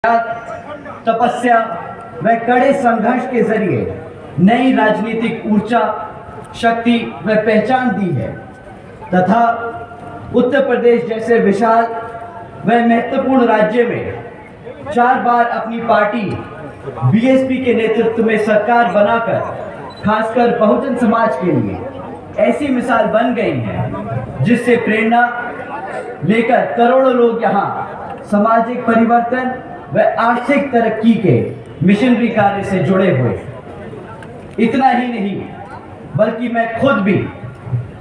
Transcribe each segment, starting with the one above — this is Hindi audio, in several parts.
तपस्या व कड़े संघर्ष के जरिए नई राजनीतिक ऊर्जा, शक्ति व पहचान दी है तथा उत्तर प्रदेश जैसे विशाल व महत्वपूर्ण राज्य में 4 बार अपनी पार्टी बीएसपी के नेतृत्व में सरकार बनाकर खासकर बहुजन समाज के लिए ऐसी मिसाल बन गई है जिससे प्रेरणा लेकर करोड़ों लोग यहाँ सामाजिक परिवर्तन व आर्थिक तरक्की के मिशनरी कार्य से जुड़े हुए। इतना ही नहीं बल्कि मैं खुद भी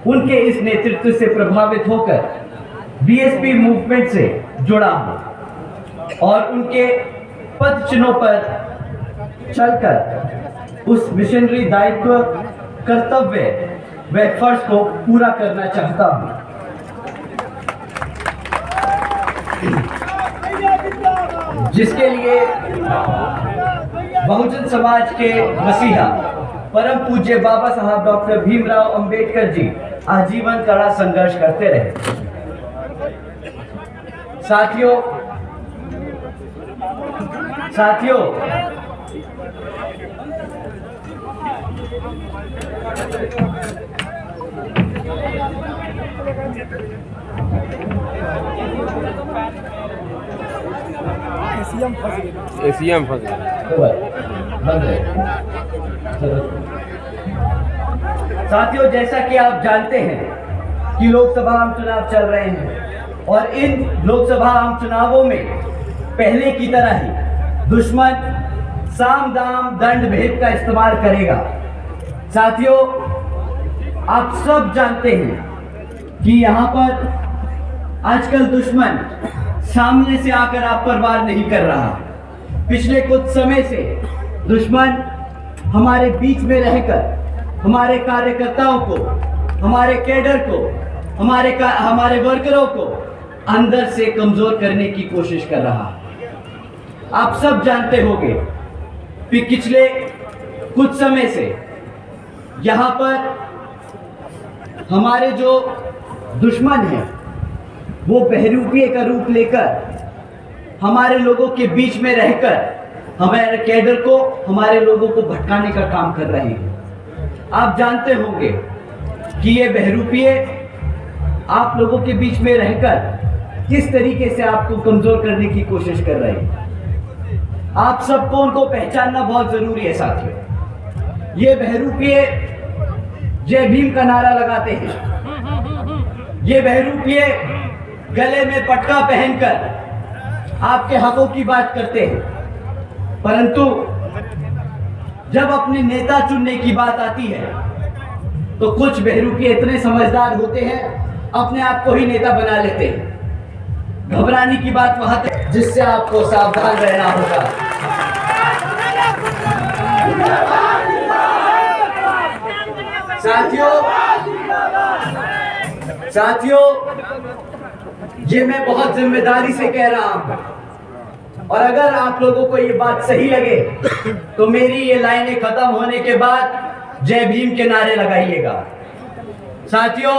उनके इस नेतृत्व से प्रभावित होकर बीएसपी मूवमेंट से जुड़ा हूं और उनके पद चिन्हों पर चलकर उस मिशनरी दायित्व, कर्तव्य व फर्ज को पूरा करना चाहता हूं। जिसके लिए बहुजन समाज के मसीहा परम पूज्य बाबा साहब डॉक्टर भीमराव अंबेडकर जी आजीवन कड़ा संघर्ष करते रहे। साथियों एसीएम फंस साथियों, जैसा कि आप जानते हैं कि लोकसभा आम चुनाव चल रहे हैं और इन लोकसभा आम चुनावों में पहले की तरह ही दुश्मन साम दाम दंड भेद का इस्तेमाल करेगा। साथियों, आप सब जानते हैं कि यहाँ पर आजकल दुश्मन सामने से आकर आप पर वार नहीं कर रहा। पिछले कुछ समय से दुश्मन हमारे बीच में रहकर हमारे कार्यकर्ताओं को, हमारे कैडर को, हमारे वर्करों को अंदर से कमजोर करने की कोशिश कर रहा है। आप सब जानते होंगे कि पिछले कुछ समय से यहाँ पर हमारे जो दुश्मन हैं वो बहरूपिये का रूप लेकर हमारे लोगों के बीच में रहकर हमारे कैडर को, हमारे लोगों को भटकाने का काम कर रहे हैं। आप जानते होंगे कि ये बहरूपिये आप लोगों के बीच में रहकर किस तरीके से आपको कमजोर करने की कोशिश कर रहे हैं। आप सबको उनको पहचानना बहुत जरूरी है। साथियों, ये बहरूपिये जय भीम का नारा लगाते हैं। ये बहरूपिये गले में पटका पहनकर आपके हकों की बात करते हैं, परंतु जब अपने नेता चुनने की बात आती है तो कुछ बहरूपिये इतने समझदार होते हैं, अपने आप को ही नेता बना लेते हैं। घबराने की बात वहां तक जिससे आपको सावधान रहना होगा। साथियों, ये मैं बहुत जिम्मेदारी से कह रहा हूं और अगर आप लोगों को ये बात सही लगे तो मेरी ये लाइनें खत्म होने के बाद जय भीम के नारे लगाइएगा। साथियों,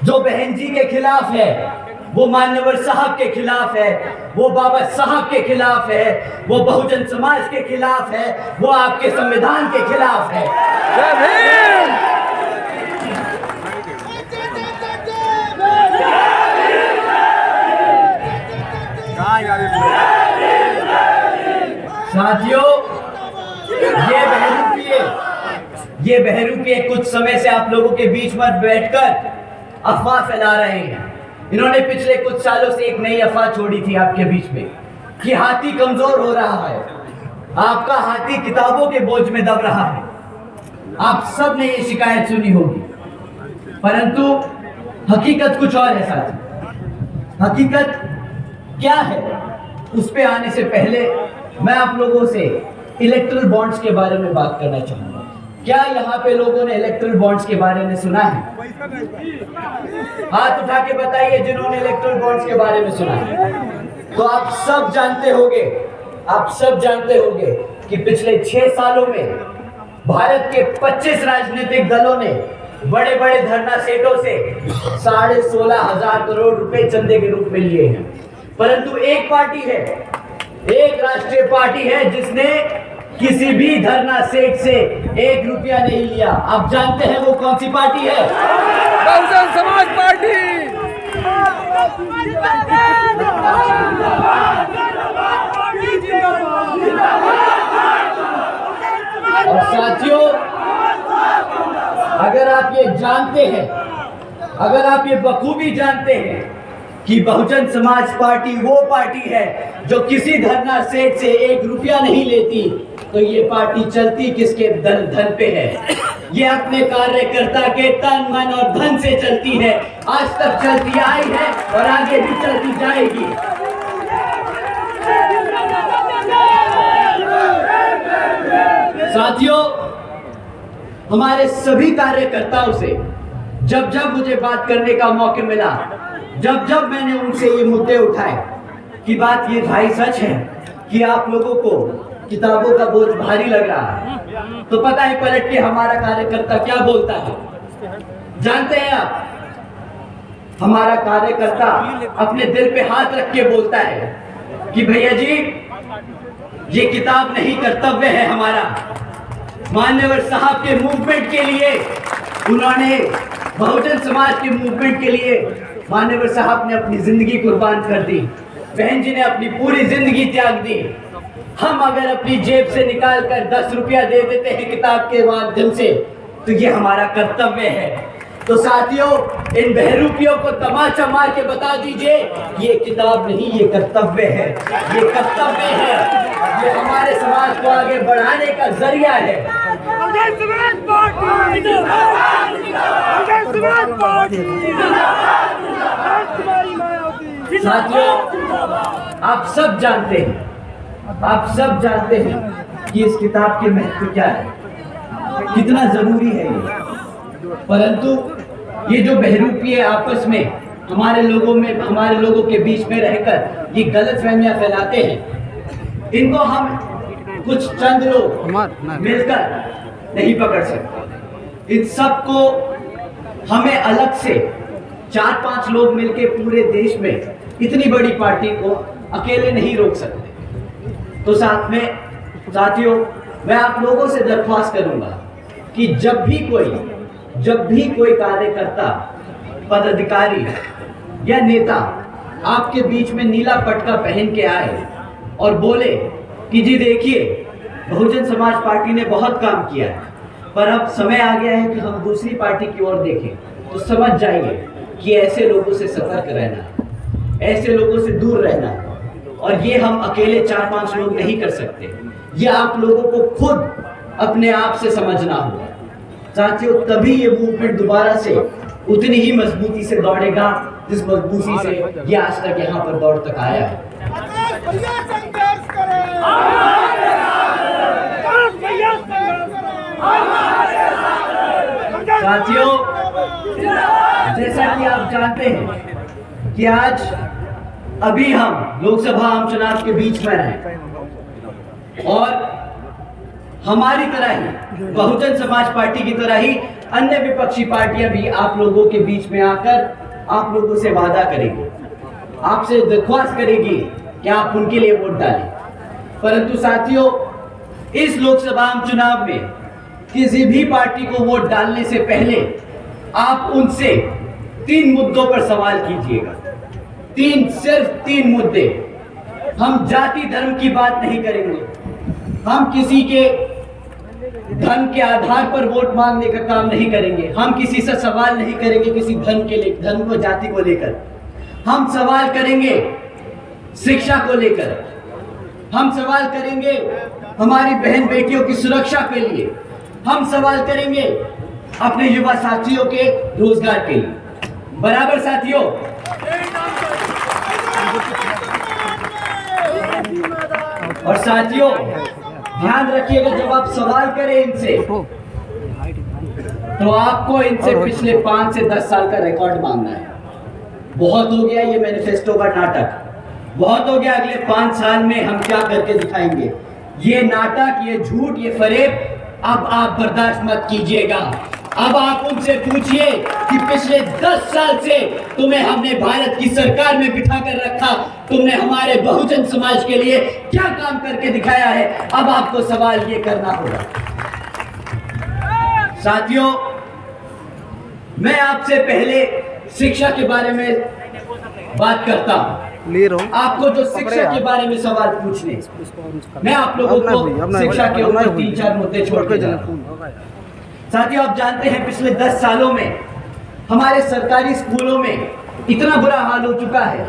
जो बहन जी के खिलाफ है, वो मान्यवर साहब के खिलाफ है, वो बाबा साहब के खिलाफ है, वो बहुजन समाज के खिलाफ है, वो आपके संविधान के खिलाफ है। जय भीम। साथियों, ये बहरूपिये कुछ समय से आप लोगों के बीच में बैठकर अफवाह फैला रहे हैं। इन्होंने पिछले कुछ सालों से एक नई अफवाह छोड़ी थी आपके बीच में कि हाथी कमजोर हो रहा है, आपका हाथी किताबों के बोझ में दब रहा है। आप सब ने ये शिकायत सुनी होगी, परंतु हकीकत कुछ और है। साथी, हकीकत क्या है उस पे आने से पहले मैं आप लोगों से इलेक्ट्रल बॉन्ड्स के बारे में बात करना चाहूंगा। क्या यहाँ पे लोगों ने इलेक्ट्रल बॉन्ड्स के बारे में सुना है? हाथ उठा के बताइए जिन्होंने इलेक्ट्रल बॉन्ड्स के बारे में सुना है। तो आप सब जानते होंगे कि पिछले 6 सालों में भारत के 25 राजनीतिक दलों ने बड़े बड़े धरना सेठों से 16,500 करोड़ रुपए चंदे के रूप में लिए हैं, परंतु एक पार्टी है एक राष्ट्रीय पार्टी है जिसने किसी भी धरना सेठ से 1 रुपया नहीं लिया। आप जानते हैं वो कौन सी पार्टी है? बहुजन समाज पार्टी। और साथियों, अगर आप ये जानते हैं, अगर आप ये बखूबी जानते हैं कि बहुजन समाज पार्टी वो पार्टी है जो किसी धरना सेठ से 1 रुपया नहीं लेती, तो ये पार्टी चलती किसके धन पे है? ये अपने कार्यकर्ता के तन मन और धन से चलती है। आज तक चलती आई है और आगे भी चलती जाएगी। साथियों, हमारे सभी कार्यकर्ताओं से जब जब मुझे बात करने का मौका मिला, जब जब मैंने उनसे ये मुद्दे उठाए कि बात ये भाई सच है कि आप लोगों को किताबों का बोझ भारी लग रहा है, तो पता है पलट के हमारा कार्यकर्ता क्या बोलता है? जानते हैं आप, हमारा कार्यकर्ता अपने दिल पे हाथ रख के बोलता है कि भैया जी, ये किताब नहीं, कर्तव्य है हमारा। मान्यवर साहब के मूवमेंट के लिए, उन्होंने बहुजन समाज के मूवमेंट के लिए मान्यवर साहब ने अपनी जिंदगी कुर्बान कर दी, बहन जी ने अपनी पूरी जिंदगी त्याग दी। हम अगर अपनी जेब से निकाल कर 10 रुपया दे देते हैं किताब के माध्यम से, तो ये हमारा कर्तव्य है। तो साथियों, इन बहरूपियों को तमाचा मार के बता दीजिए, ये किताब नहीं, ये कर्तव्य है, ये कर्तव्य है, ये हमारे समाज को आगे बढ़ाने का जरिया है। साथियों, आप सब जानते हैं, आप सब जानते हैं कि इस किताब के महत्व क्या है, कितना जरूरी है ये। परंतु ये जो बहरूपीय आपस में हमारे लोगों के बीच में रहकर ये गलतफहमियां फैलाते हैं, इनको हम कुछ चंद लोग मिलकर नहीं पकड़ सकते। इन सबको हमें अलग से 4-5 लोग मिलकर पूरे देश में इतनी बड़ी पार्टी को अकेले नहीं रोक सकते। तो साथियों, मैं आप लोगों से दरख्वास्त करूंगा कि जब भी कोई कार्यकर्ता, पदाधिकारी या नेता आपके बीच में नीला पटका पहन के आए और बोले कि जी देखिए, बहुजन समाज पार्टी ने बहुत काम किया है, पर अब समय आ गया है कि हम दूसरी पार्टी की ओर देखें, तो समझ जाइए कि ऐसे लोगों से सतर्क रहना, ऐसे लोगों से दूर रहना, और ये हम अकेले 4-5 लोग नहीं कर सकते। ये आप लोगों को खुद अपने आप से समझना होगा। साथियों, तभी ये मूवमेंट दोबारा से उतनी ही मजबूती से दौड़ेगा जिस मजबूती से ये आज तक यहाँ पर दौड़ तक आया है। साथियों, जैसा कि आप जानते हैं कि आज अभी हम लोकसभा आम चुनाव के बीच में हैं और हमारी तरह ही, बहुजन समाज पार्टी की तरह ही अन्य विपक्षी पार्टियां भी आप लोगों के बीच में आकर आप लोगों से वादा करेगी, आपसे दरख्वास्त करेगी कि आप उनके लिए वोट डालें। परंतु साथियों, इस लोकसभा आम चुनाव में किसी भी पार्टी को वोट डालने से पहले आप उनसे 3 मुद्दों पर सवाल कीजिएगा। सिर्फ 3 मुद्दे। हम जाति धर्म की बात नहीं करेंगे, हम किसी के धन के आधार पर वोट मांगने का काम नहीं करेंगे, हम किसी से सवाल नहीं करेंगे किसी धन को, जाति को लेकर। हम सवाल करेंगे शिक्षा को लेकर, हम सवाल करेंगे हमारी बहन बेटियों की सुरक्षा के लिए, हम सवाल करेंगे अपने युवा साथियों के रोजगार के लिए। बराबर साथियों? और साथियों, ध्यान रखिएगा, जब आप सवाल करें इनसे, तो आपको इनसे पिछले 5 से 10 साल का रिकॉर्ड मांगना है। बहुत हो गया ये मैनिफेस्टो का नाटक, बहुत हो गया अगले 5 साल में हम क्या करके दिखाएंगे। ये नाटक, ये झूठ, ये फरेब अब आप बर्दाश्त मत कीजिएगा। अब आप उनसे पूछिए कि पिछले 10 साल से तुम्हें हमने भारत की सरकार में बिठा कर रखा, तुमने हमारे बहुजन समाज के लिए क्या काम करके दिखाया है। अब आपको सवाल ये करना होगा। साथियों, मैं आपसे पहले शिक्षा के बारे में बात करता हूं। ले रहा हूं आपको जो शिक्षा के बारे में सवाल पूछने, मैं आप लोगों को शिक्षा के ऊपर 3-4 मुद्दे छोड़ के जा रहा हूं। साथियों, आप जानते हैं पिछले 10 सालों में हमारे सरकारी स्कूलों में इतना बुरा हाल हो चुका है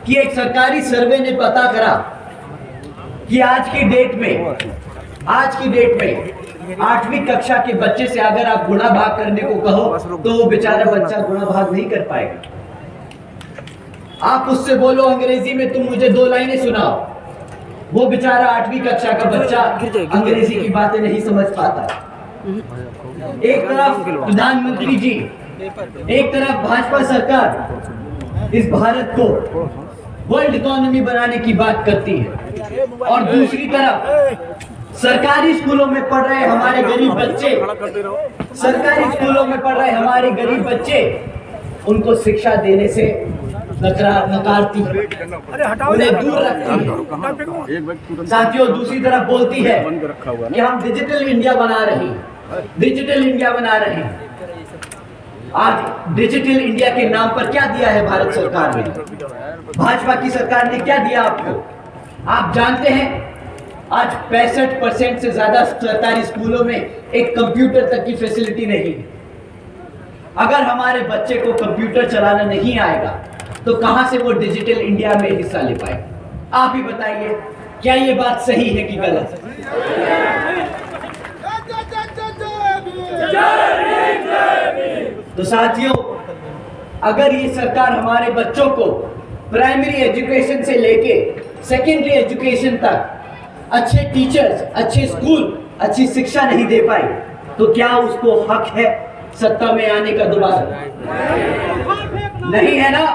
कि एक सरकारी सर्वे ने पता करा कि आज की डेट में 8वीं कक्षा के बच्चे से अगर आप गुणा भाग करने को कहो तो वो बेचारा बच्चा गुणा भाग नहीं कर पाएगा। आप उससे बोलो अंग्रेजी में तुम मुझे 2 लाइनें सुनाओ, वो बेचारा 8वीं कक्षा का बच्चा अंग्रेजी की बातें नहीं समझ पाता। एक तरफ प्रधानमंत्री जी, एक तरफ भाजपा सरकार इस भारत को वर्ल्ड इकोनॉमी बनाने की बात करती है और दूसरी तरफ सरकारी स्कूलों में पढ़ रहे हमारे गरीब बच्चे उनको शिक्षा देने से नकारती है, उन्हें दूर रखती है। साथियों, दूसरी तरफ बोलती है कि हम डिजिटल इंडिया बना रहे हैं। आज डिजिटल इंडिया के नाम पर क्या दिया है भारत सरकार ने? भाजपा की सरकार ने क्या दिया आपको? आप जानते हैं आज 65% से ज्यादा सरकारी स्कूलों में एक कंप्यूटर तक की फैसिलिटी नहीं है। अगर हमारे बच्चे को कंप्यूटर चलाना नहीं आएगा तो कहां से वो डिजिटल इंडिया में हिस्सा ले पाएगा? आप ही बताइए, क्या ये बात सही है कि गलत? तो साथियों, अगर ये सरकार हमारे बच्चों को प्राइमरी एजुकेशन से लेके सेकेंडरी एजुकेशन तक अच्छे टीचर्स, अच्छे स्कूल, अच्छी शिक्षा नहीं दे पाई तो क्या उसको हक है सत्ता में आने का दोबारा? नहीं है ना?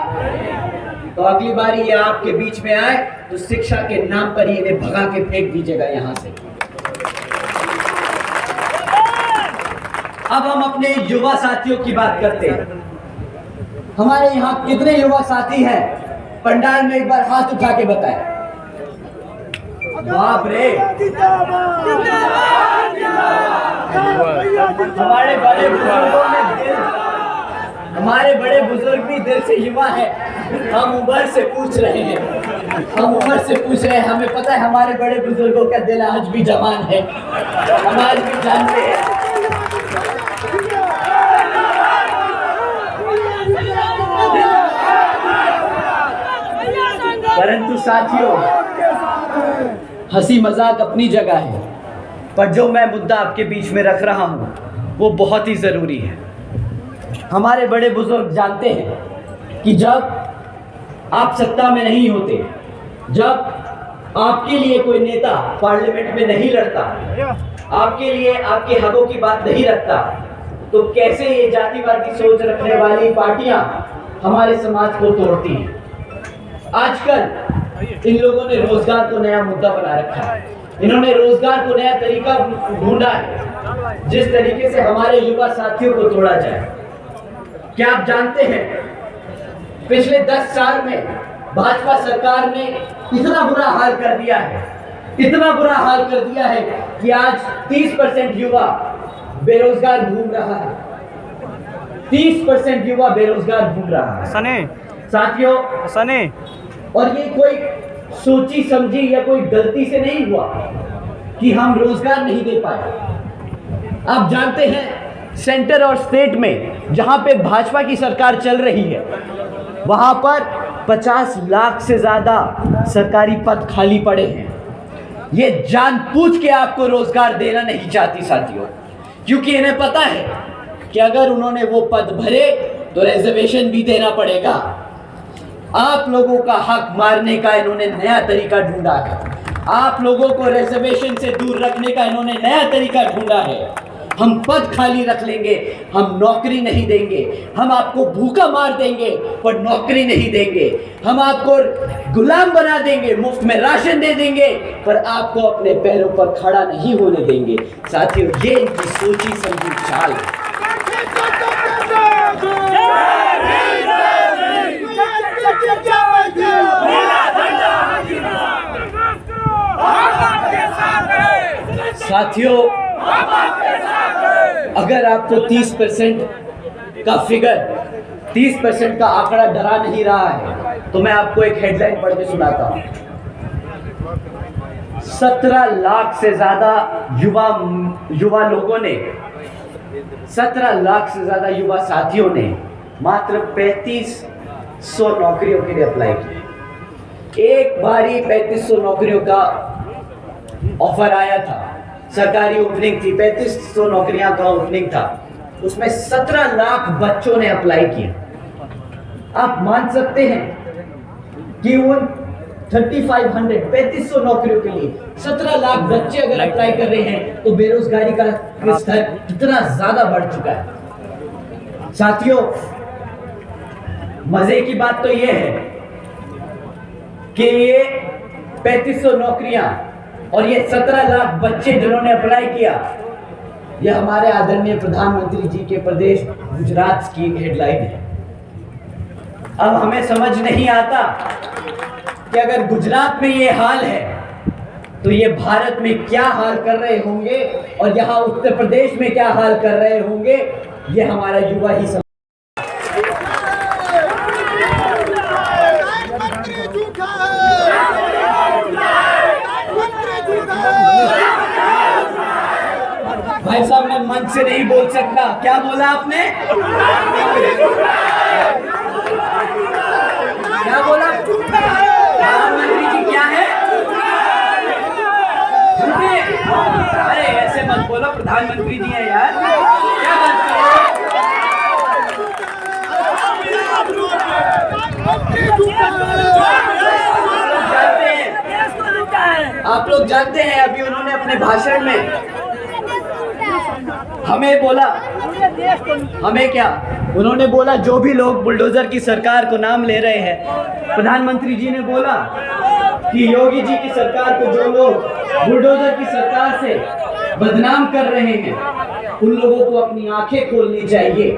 तो अगली बारी ये आपके बीच में आए तो शिक्षा के नाम पर ही इन्हें भगा के फेंक दीजिएगा यहां से। अब हम अपने युवा साथियों की बात करते हैं। हमारे यहाँ कितने युवा साथी हैं? पंडाल में एक बार हाथ उठा के बताएं। बाप रे, हमारे बड़े बुजुर्ग भी दिल से युवा है। हम उम्र से पूछ रहे हैं, हमें पता है हमारे बड़े बुजुर्गों का दिल आज भी जवान है, हम आज भी जानते हैं। परंतु साथियों, हंसी मजाक अपनी जगह है, पर जो मैं मुद्दा आपके बीच में रख रहा हूं वो बहुत ही जरूरी है। हमारे बड़े बुजुर्ग जानते हैं कि जब आप सत्ता में नहीं होते, जब आपके लिए कोई नेता पार्लियामेंट में नहीं लड़ता, आपके लिए आपके हकों की बात नहीं रखता, तो कैसे ये जातिवादी सोच रखने वाली पार्टियां हमारे समाज को तोड़ती हैं। आजकल इन लोगों ने रोजगार को नया मुद्दा बना रखा है। इन्होंने रोजगार को नया तरीका ढूंढा है जिस तरीके से हमारे युवा साथियों को तोड़ा जाए। क्या आप जानते हैं पिछले 10 साल में भाजपा सरकार ने इतना बुरा हाल कर दिया है कि आज 30% युवा बेरोजगार घूम रहा है। 30% युवा बेरोजगार घूम रहा है साथियों। और ये कोई सोची समझी या कोई गलती से नहीं हुआ कि हम रोजगार नहीं दे पाए। आप जानते हैं सेंटर और स्टेट में जहां पे भाजपा की सरकार चल रही है वहां पर 50 लाख से ज्यादा सरकारी पद खाली पड़े हैं। ये जानबूझ के आपको रोजगार देना नहीं चाहती साथियों, क्योंकि इन्हें पता है कि अगर उन्होंने वो पद भरे तो रिजर्वेशन भी देना पड़ेगा। आप लोगों का हक मारने का इन्होंने नया तरीका ढूंढा है। आप लोगों को रिजर्वेशन से दूर रखने का इन्होंने नया तरीका ढूंढा है। हम पद खाली रख लेंगे, हम नौकरी नहीं देंगे। हम आपको भूखा मार देंगे पर नौकरी नहीं देंगे। हम आपको गुलाम बना देंगे, मुफ्त में राशन दे देंगे, पर आपको अपने पैरों पर खड़ा नहीं होने देंगे। साथियों, ये इनकी सोची समझी चाल है। साथियों, अगर आपको 30% का फिगर, 30% का आंकड़ा डरा नहीं रहा है, तो मैं आपको एक हेडलाइन पढ़ के सुनाता हूँ। 17 लाख से ज्यादा युवा लोगों ने, 17 लाख से ज्यादा युवा साथियों ने मात्र 3500 नौकरियों के लिए अप्लाई किया। एक बारी 3500 नौकरियों का ऑफर आया था, सरकारी ओपनिंग थी, 3500 नौकरियां का ओपनिंग था, उसमें 17 लाख बच्चों ने अप्लाई किया। आप मान सकते हैं कि उन 3500 नौकरियों के लिए 17 लाख बच्चे अगर अप्लाई कर रहे हैं तो बेरोजगारी का स्तर कितना ज्यादा बढ़ चुका है। साथियों, मजे की बात तो यह है कि ये 3500 नौकरियां और ये 17 लाख बच्चे जिन्होंने अप्लाई किया, यह हमारे आदरणीय प्रधानमंत्री जी के प्रदेश गुजरात की हेडलाइन है। अब हमें समझ नहीं आता कि अगर गुजरात में ये हाल है तो ये भारत में क्या हाल कर रहे होंगे, और यहाँ उत्तर प्रदेश में क्या हाल कर रहे होंगे, ये हमारा युवा ही समझ। भाई साहब, मैं मंच से नहीं बोल सकता। क्या बोला आपने? क्या बोला? प्रधानमंत्री जी क्या है? झूठे? अरे ऐसे मत बोलो, प्रधानमंत्री जी है यार, क्या बात कर रहे हो? आप लोग जानते हैं अभी उन्होंने अपने भाषण में हमें बोला, हमें क्या, उन्होंने बोला जो भी लोग बुलडोजर की सरकार को नाम ले रहे हैं, प्रधानमंत्री जी ने बोला कि योगी जी की सरकार को जो लोग बुलडोजर की सरकार से बदनाम कर रहे हैं, उन लोगों को अपनी आंखें खोलनी चाहिए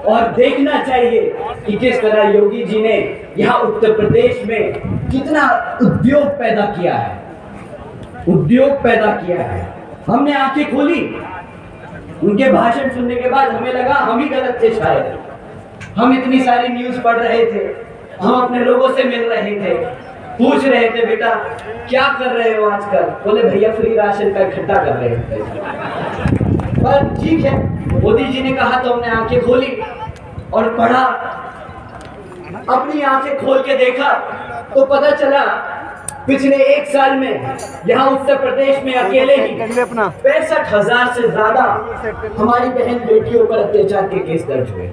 और देखना चाहिए कि किस तरह योगी जी ने यहाँ उत्तर प्रदेश में कितना उद्योग पैदा किया है, उद्योग पैदा किया है। हमने आंखें खोली, उनके भाषण सुनने के बाद हमें लगा हम ही गलत थे शायद। हम इतनी सारी न्यूज़ पढ़ रहे थे, हम अपने लोगों से मिल रहे थे, पूछ रहे थे बेटा क्या कर रहे हो आजकल, बोले भैया फ्री राशन का इकट्ठा कर रहे हैं। पर ठीक है, मोदी जी ने कहा तो हमने आंखें खोली और पढ़ा, अपनी आंखें खोल के देखा तो पता चला पिछले एक साल में यहाँ उत्तर प्रदेश में अकेले ही 65,000 से ज्यादा हमारी बहन बेटियों पर अत्याचार के केस दर्ज हुए।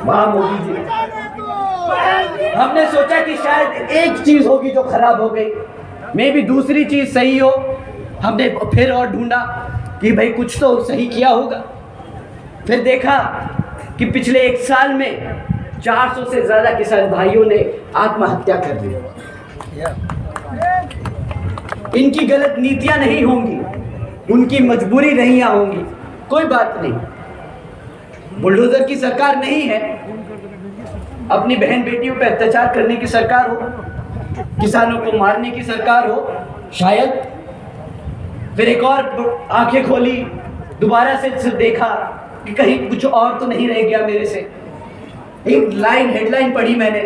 वाह मोदी जी, हमने सोचा कि शायद एक चीज होगी जो खराब हो गई, मे भी दूसरी चीज सही हो। हमने फिर और ढूंढा कि भाई कुछ तो सही किया होगा। फिर देखा कि पिछले एक साल में 400 से ज्यादा किसान भाइयों ने आत्महत्या कर ली। इनकी गलत नीतियां नहीं होंगी, उनकी मजबूरी नहीं होंगी, कोई बात नहीं। बुलडोजर की सरकार नहीं है, अपनी बहन बेटियों पर अत्याचार करने की सरकार हो, किसानों को मारने की सरकार हो शायद। फिर एक और आंखें खोली, दोबारा से देखा कि कहीं कुछ और तो नहीं रह गया मेरे से। एक लाइन हेडलाइन पढ़ी मैंने,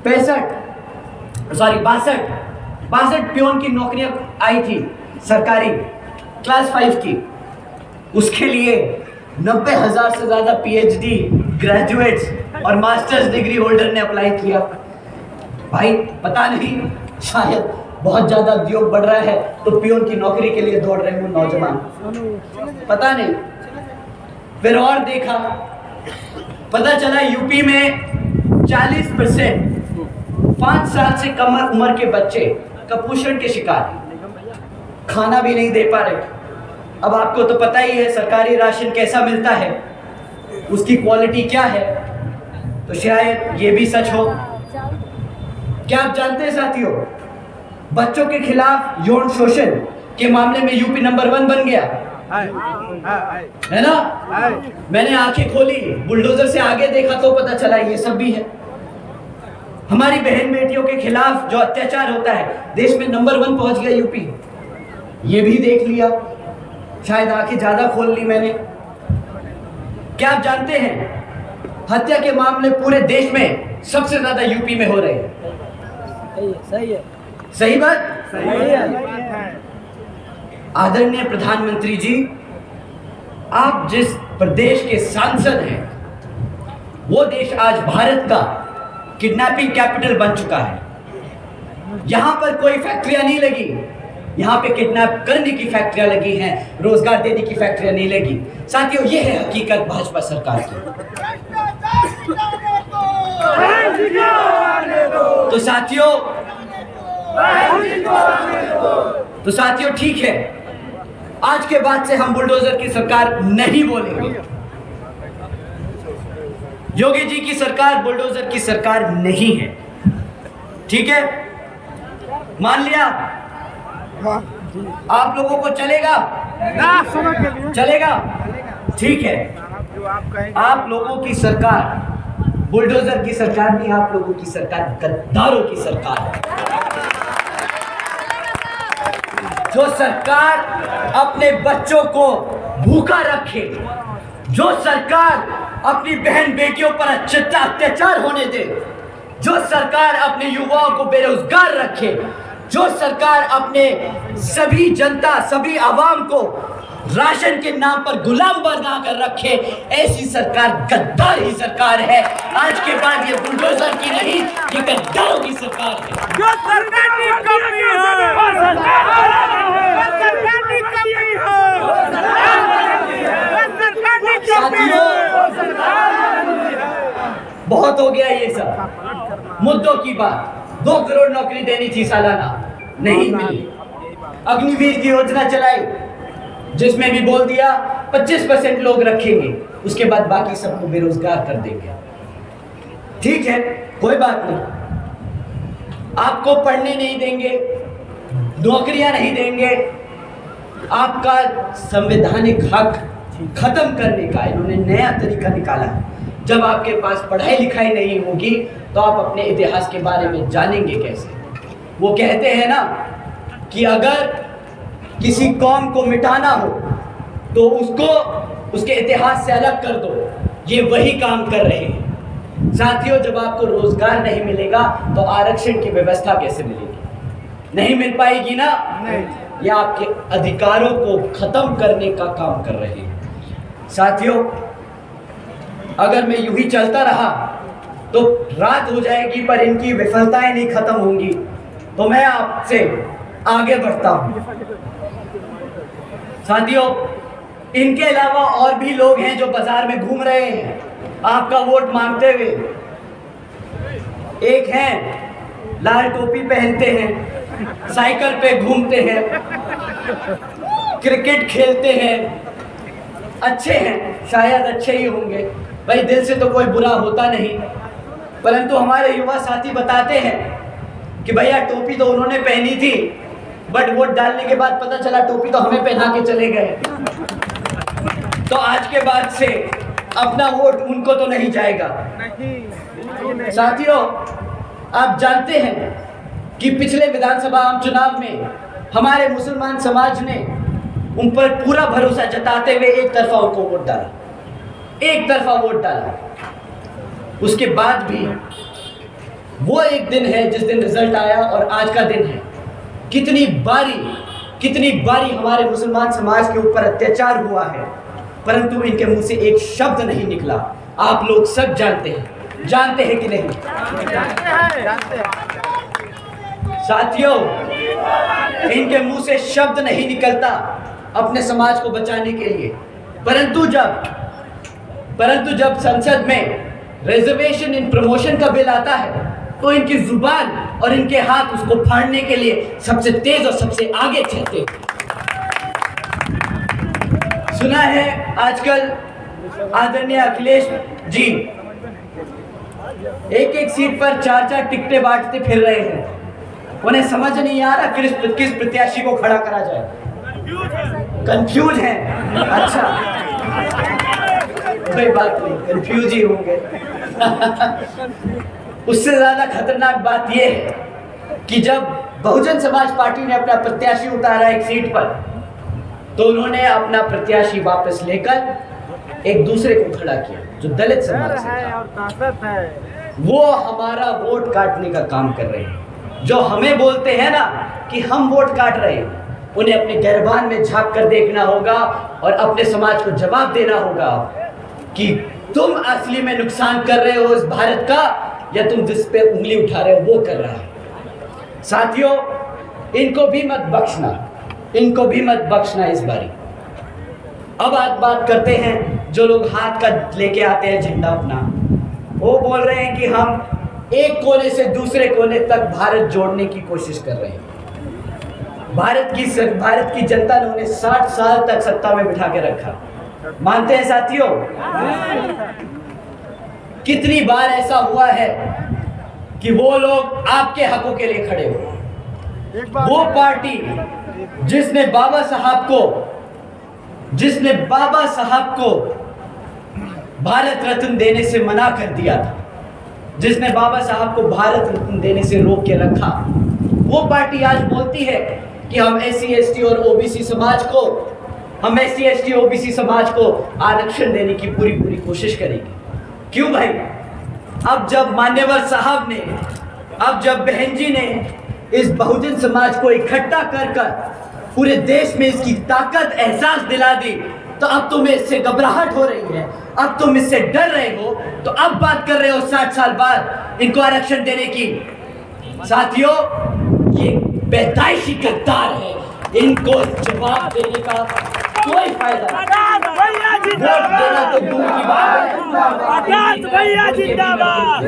62 प्योन की नौकरियां आई थी सरकारी क्लास 5 की, उसके लिए 90,000 से ज्यादा पीएचडी ग्रेजुएट्स और मास्टर्स डिग्री होल्डर ने अप्लाई किया। भाई पता नहीं, शायद बहुत ज्यादा उद्योग बढ़ रहा है तो पियोन की नौकरी के लिए दौड़ रहे हो नौजवान, पता नहीं। फिर और देखा, पता चला यूपी में 40% 5 साल से कम उम्र के बच्चे कुपोषण के शिकार, खाना भी नहीं दे पा रहे। अब आपको तो पता ही है सरकारी राशन कैसा मिलता है, उसकी क्वालिटी क्या है, तो शायद ये भी सच हो। क्या आप जानते हैं साथियों, बच्चों के खिलाफ यौन शोषण के मामले में यूपी नंबर 1 बन गया है ना। मैंने आंखें खोली, बुलडोजर से आगे देखा तो पता चला ये सब भी है। हमारी बहन बेटियों के खिलाफ जो अत्याचार होता है, देश में नंबर 1 पहुंच गया यूपी। ये भी देख लिया, शायद आंखें ज्यादा खोल ली मैंने। क्या आप जानते हैं हत्या के मामले पूरे देश में सबसे ज्यादा यूपी में हो रहे हैं? सही है। सही बात? सही है। आदरणीय प्रधानमंत्री जी, आप जिस प्रदेश के सांसद हैं, वो देश आज भारत का किडनैपिंग कैपिटल बन चुका है। यहां पर कोई फैक्ट्रियां नहीं लगी, यहां पे किडनैप करने की फैक्ट्रियां लगी हैं, रोजगार देने की फैक्ट्रियां नहीं लगी। साथियों, ये है हकीकत भाजपा सरकार की। तो साथियों ठीक है, आज के बाद से हम बुलडोजर की सरकार नहीं बोलेंगे। योगी जी की सरकार बुलडोजर की सरकार नहीं है, ठीक है? मान लिया? आप लोगों को चलेगा? चलेगा? ठीक है। आप लोगों की सरकार बुलडोजर की सरकार नहीं, आप लोगों की सरकार गद्दारों की सरकार है। जो सरकार अपने बच्चों को भूखा रखे, जो सरकार अपनी बहन बेटियों पर अत्याचार होने दे, जो सरकार अपने युवाओं को बेरोजगार रखे, जो सरकार अपने सभी जनता, सभी आवाम को राशन के नाम पर गुलाम बना कर रखे, ऐसी सरकार गद्दार ही सरकार है। आज के बाद ये बुलडोजर की नहीं, ये गद्दारों की सरकार है। जो सरकार की कमी बहुत हो गया ये सब मुद्दों की बात। 2 करोड़ नौकरी देनी थी सालाना, नहीं मिली। अग्निवीर की योजना चलाई, जिसमें भी बोल दिया 25% लोग रखेंगे, उसके बाद बाकी सबको बेरोजगार कर देंगे। ठीक है, कोई बात नहीं। आपको पढ़ने नहीं देंगे, नौकरियां नहीं देंगे, आपका संवैधानिक हक खत्म करने का इन्होंने नया तरीका निकाला है। जब आपके पास पढ़ाई लिखाई नहीं होगी तो आप अपने इतिहास के बारे में जानेंगे कैसे? वो कहते हैं ना कि अगर किसी कौम को मिटाना हो तो उसको उसके इतिहास से अलग कर दो। ये वही काम कर रहे हैं। साथियों, जब आपको रोजगार नहीं मिलेगा तो आरक्षण की व्यवस्था कैसे मिलेगी? नहीं मिल पाएगी ना। ये आपके अधिकारों को खत्म करने का काम कर रहे हैं। साथियों, अगर मैं यूं ही चलता रहा तो रात हो जाएगी, पर इनकी विफलताएं नहीं खत्म होंगी। तो मैं आपसे आगे बढ़ता हूं। साथियों, इनके अलावा और भी लोग हैं जो बाजार में घूम रहे हैं आपका वोट मांगते हुए। एक हैं लाल टोपी पहनते हैं, साइकिल पे घूमते हैं, क्रिकेट खेलते हैं, अच्छे हैं, शायद अच्छे ही होंगे भाई, दिल से तो कोई बुरा होता नहीं। परंतु हमारे युवा साथी बताते हैं कि भैया टोपी तो उन्होंने पहनी थी, बट वोट डालने के बाद पता चला टोपी तो हमें पहना के चले गए। तो आज के बाद से अपना वोट उनको तो नहीं जाएगा। साथियों, आप जानते हैं कि पिछले विधानसभा आम चुनाव में हमारे मुसलमान समाज ने उन पर पूरा भरोसा जताते हुए एक तरफा उनको वोट डाला, एक तरफा वोट डाला। उसके बाद भी वो एक दिन है जिस दिन रिजल्ट आया और आज का दिन है। कितनी बारी हमारे मुसलमान समाज के ऊपर अत्याचार हुआ है, परंतु इनके मुंह से एक शब्द नहीं निकला। आप लोग सब जानते हैं कि नहीं? जानते हैं। साथियों, इनके मुंह से शब्द नहीं निकलता अपने समाज को बचाने के लिए। परंतु जब संसद में रिजर्वेशन इन प्रमोशन का बिल आता है तो इनकी जुबान और इनके हाथ उसको फाड़ने के लिए सबसे तेज और सबसे आगे चलते हैं। सुना है आजकल आदरणीय अखिलेश जी एक सीट पर 4 टिकटें बांटते फिर रहे हैं। उन्हें समझ नहीं आ रहा किस प्रत्याशी को खड़ा करा जाए। कंफ्यूज हैं। अच्छा, कोई बात नहीं, कंफ्यूज ही होंगे। उससे ज़्यादा खतरनाक बात यह है कि जब बहुजन समाज पार्टी ने अपना प्रत्याशी उतारा एक सीट पर, तो उन्होंने अपना प्रत्याशी वापस लेकर एक दूसरे को खड़ा किया जो दलित समाज से था। वो हमारा वोट काटने का काम कर रहे हैं। जो हमें बोलते हैं ना कि हम वोट काट रहे हैं, उन्हें अपने गिरबान में झांक कर देखना होगा और अपने समाज को जवाब देना होगा कि तुम असली में नुकसान कर रहे हो इस भारत का, या तुम जिस पे उंगली उठा रहे हो वो कर रहा है। साथियों, इनको भी मत बख्शना, इनको भी मत बख्शना इस बारी। अब आज बात करते हैं जो लोग हाथ का लेके आते हैं झंडा अपना, वो बोल रहे हैं कि हम एक कोने से दूसरे कोने तक भारत जोड़ने की कोशिश कर रहे हैं। भारत की जनता ने उन्हें 60 साल तक सत्ता में बिठा के रखा। मानते हैं साथियों? कितनी बार ऐसा हुआ है कि वो लोग आपके हकों के लिए खड़े हो। वो पार्टी जिसने बाबा साहब को भारत रत्न देने से मना कर दिया था, जिसने बाबा साहब को भारत रत्न देने से रोक के रखा, वो पार्टी आज बोलती है कि हम SC ST और OBC समाज को आरक्षण देने की पूरी कोशिश करेंगे। क्यों भाई? अब जब मान्यवर साहब ने, अब जब बहन जी ने इस बहुजन समाज को इकट्ठा कर पूरे देश में इसकी ताकत एहसास दिला दी, तो अब तुम्हें इससे घबराहट हो रही है, अब तुम इससे डर रहे हो, तो अब बात कर रहे हो 60 साल बाद इनको आरक्षण देने की। साथियों, ये पैदाइशी गद्दार है, इनको जवाब देने का कोई फायदा नहीं। वोट देना तो दूर की बात है। आकाश भैया जिंदाबाद,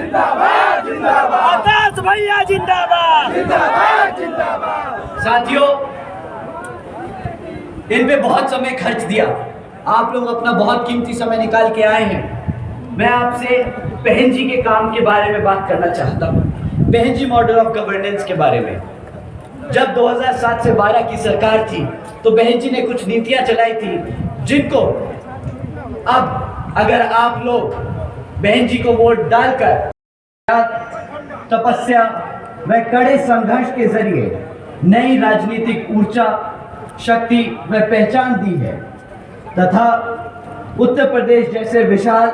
आकाश भैया जिंदाबाद। साथियों, इन पे बहुत समय खर्च दिया, आप लोग अपना बहुत कीमती समय निकाल के आए हैं। मैं आपसे बहन जी के काम के बारे में बात करना चाहता हूँ, बहन जी मॉडल ऑफ गवर्नेंस के बारे में। जब 2007 से 12 की सरकार थी, तो बहन जी ने कुछ नीतियां चलाई थी जिनको अब अगर आप लोग बहन जी को वोट डालकर तपस्या व कड़े संघर्ष के जरिए नई राजनीतिक ऊर्जा, शक्ति व पहचान दी है तथा उत्तर प्रदेश जैसे विशाल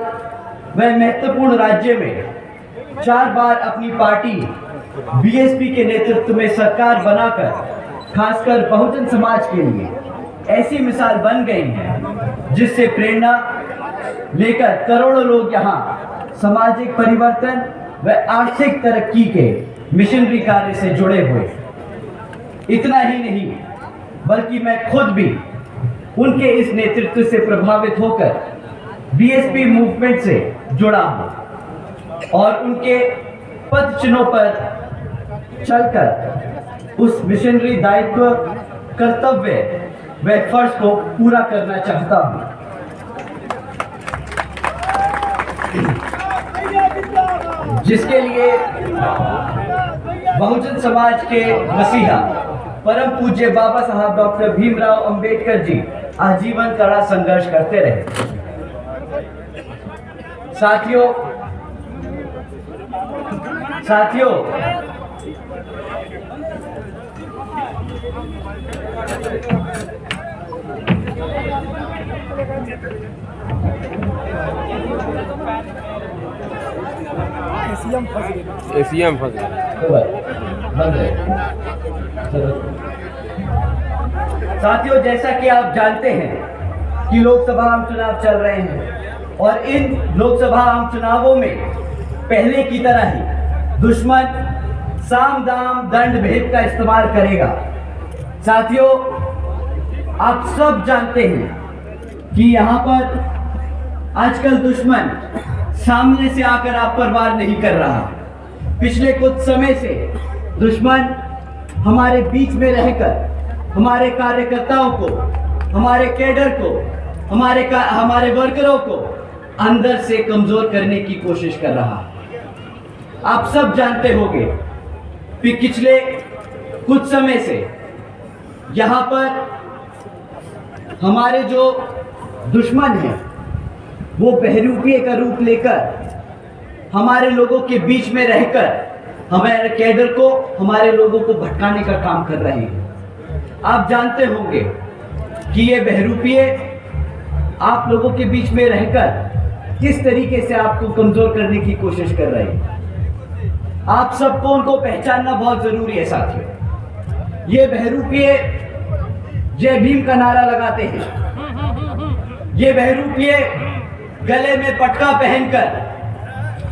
व महत्वपूर्ण राज्य में 4 बार अपनी पार्टी BSP के नेतृत्व में सरकार बनाकर खासकर बहुजन समाज के लिए ऐसी मिसाल बन गई है जिससे प्रेरणा लेकर करोड़ों लोग यहाँ सामाजिक परिवर्तन व आर्थिक तरक्की के मिशनरी कार्य से जुड़े हुए। इतना ही नहीं, बल्कि मैं खुद भी उनके इस नेतृत्व से प्रभावित होकर BSP मूवमेंट से जुड़ा हूँ और उनके पद चिन्हों पर चलकर उस मिशनरी दायित्व, कर्तव्य व फर्ज को पूरा करना चाहता हूँ। जिसके लिए बहुजन समाज के मसीहा परम पूज्य बाबा साहब डॉक्टर भीमराव अंबेडकर जी आजीवन कड़ा संघर्ष करते रहे। साथियों, एसीएम फंस गए। साथियों, जैसा कि आप जानते हैं कि लोकसभा आम चुनाव चल रहे हैं और इन लोकसभा आम चुनावों में पहले की तरह ही दुश्मन साम दाम दंड भेद का इस्तेमाल करेगा। साथियों, आप सब जानते हैं कि यहाँ पर आजकल दुश्मन सामने से आकर आप पर वार नहीं कर रहा। पिछले कुछ समय से दुश्मन हमारे बीच में रहकर हमारे कार्यकर्ताओं को, हमारे कैडर को, हमारे वर्करों को अंदर से कमजोर करने की कोशिश कर रहा है। आप सब जानते होंगे कि पिछले कुछ समय से यहाँ पर हमारे जो दुश्मन हैं वो बहरूपिये का रूप लेकर हमारे लोगों के बीच में रहकर हमारे कैडर को, हमारे लोगों को भटकाने का काम कर रहे हैं। आप जानते होंगे कि ये बहरूपिये आप लोगों के बीच में रहकर किस तरीके से आपको कमजोर करने की कोशिश कर रहे हैं। आप सबको उनको पहचानना बहुत जरूरी है साथियों। ये बहरूपिये जय भीम का नारा लगाते हैं। ये बहरूपिये गले में पटका पहनकर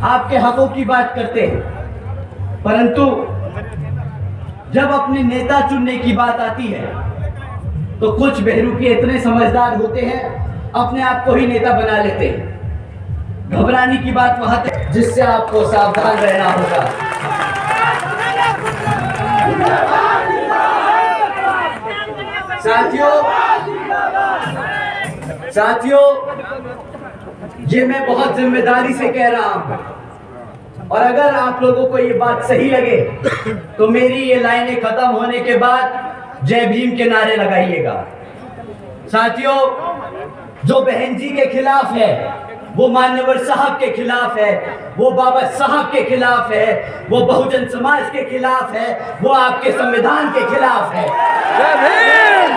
आपके हकों की बात करते हैं, परंतु जब अपने नेता चुनने की बात आती है तो कुछ बहरूपिये इतने समझदार होते हैं, अपने आप को ही नेता बना लेते हैं। घबराने की बात वहां तक जिससे आपको सावधान रहना होगा। साथियों, ये मैं बहुत जिम्मेदारी से कह रहा हूं, और अगर आप लोगों को ये बात सही लगे तो मेरी ये लाइनें खत्म होने के बाद जय भीम के नारे लगाइएगा। साथियों, जो बहन जी के खिलाफ है, वो मान्यवर साहब के खिलाफ है, वो बाबा साहब के खिलाफ है, वो बहुजन समाज के खिलाफ है, वो आपके संविधान के खिलाफ है। जय भीम।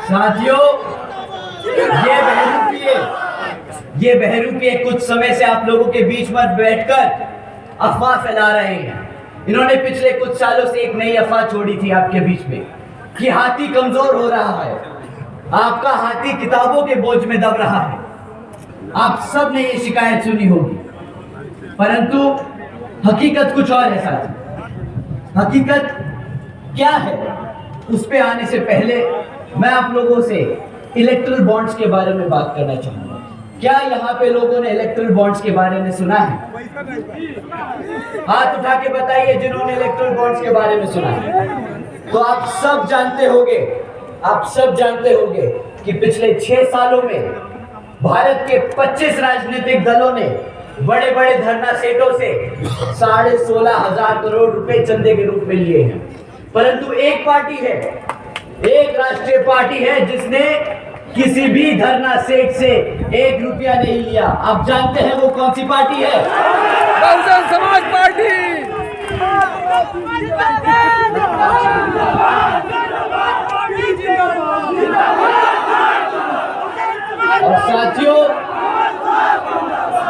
साथियों, ये बहरूपिये कुछ समय से आप लोगों के बीच में बैठकर अफवाह फैला रहे हैं। इन्होंने पिछले कुछ सालों से एक नई अफवाह छोड़ी थी आपके बीच में कि हाथी कमजोर हो रहा है, आपका हाथी किताबों के बोझ में दब रहा है। आप सब ने ये शिकायत सुनी होगी, परंतु हकीकत कुछ और है साथी। हकीकत क्या है, उस पे आने से पहले मैं आप लोगों से इलेक्ट्रल बॉन्ड्स के बारे में बात करना चाहूंगा। क्या यहाँ पे लोगों ने इलेक्ट्रल बॉन्ड्स के बारे में सुना है? हाथ उठा के बताइए जिन्होंने इलेक्ट्रल बॉन्ड्स के बारे में सुना है। तो आप सब जानते होंगे कि पिछले 6 सालों में भारत के 25 राजनीतिक दलों ने बड़े बड़े धरना सेठों से 16,500 करोड़ रुपए चंदे के रूप में लिए हैं, परंतु एक पार्टी है, एक राष्ट्रीय पार्टी है जिसने किसी भी धरना सेठ से 1 रुपया नहीं लिया। आप जानते हैं वो कौन सी पार्टी है? बहुजन समाज पार्टी। और साथियों,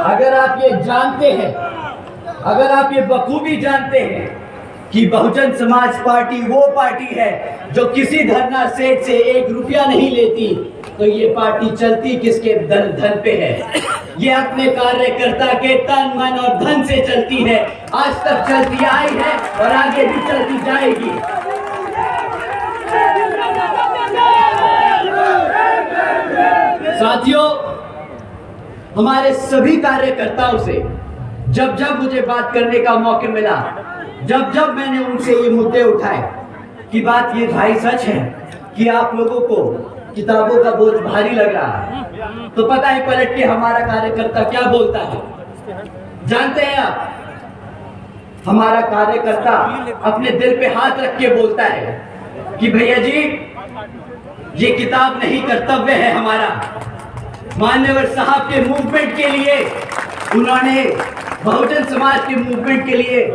अगर आप ये जानते हैं, अगर आप ये बखूबी जानते हैं कि बहुजन समाज पार्टी वो पार्टी है जो किसी धरना सेठ से 1 रुपया नहीं लेती, तो ये पार्टी चलती किसके धन पे है? ये अपने कार्यकर्ता के तन, मन और धन से चलती है। आज तक चलती आई है और आगे भी चलती जाएगी। साथियों, हमारे सभी कार्यकर्ताओं से जब जब मुझे बात करने का मौका मिला, जब जब मैंने उनसे ये मुद्दे उठाए कि बात ये भाई सच है कि आप लोगों को किताबों का बोझ भारी लग रहा है, तो पता है पलट के हमारा कार्यकर्ता क्या बोलता है? जानते हैं आप, हमारा कार्यकर्ता अपने दिल पे हाथ रख के बोलता है कि भैया जी, ये किताब नहीं, कर्तव्य है हमारा। मान्यवर साहब के मूवमेंट के लिए, उन्होंने बहुजन समाज के मूवमेंट के लिए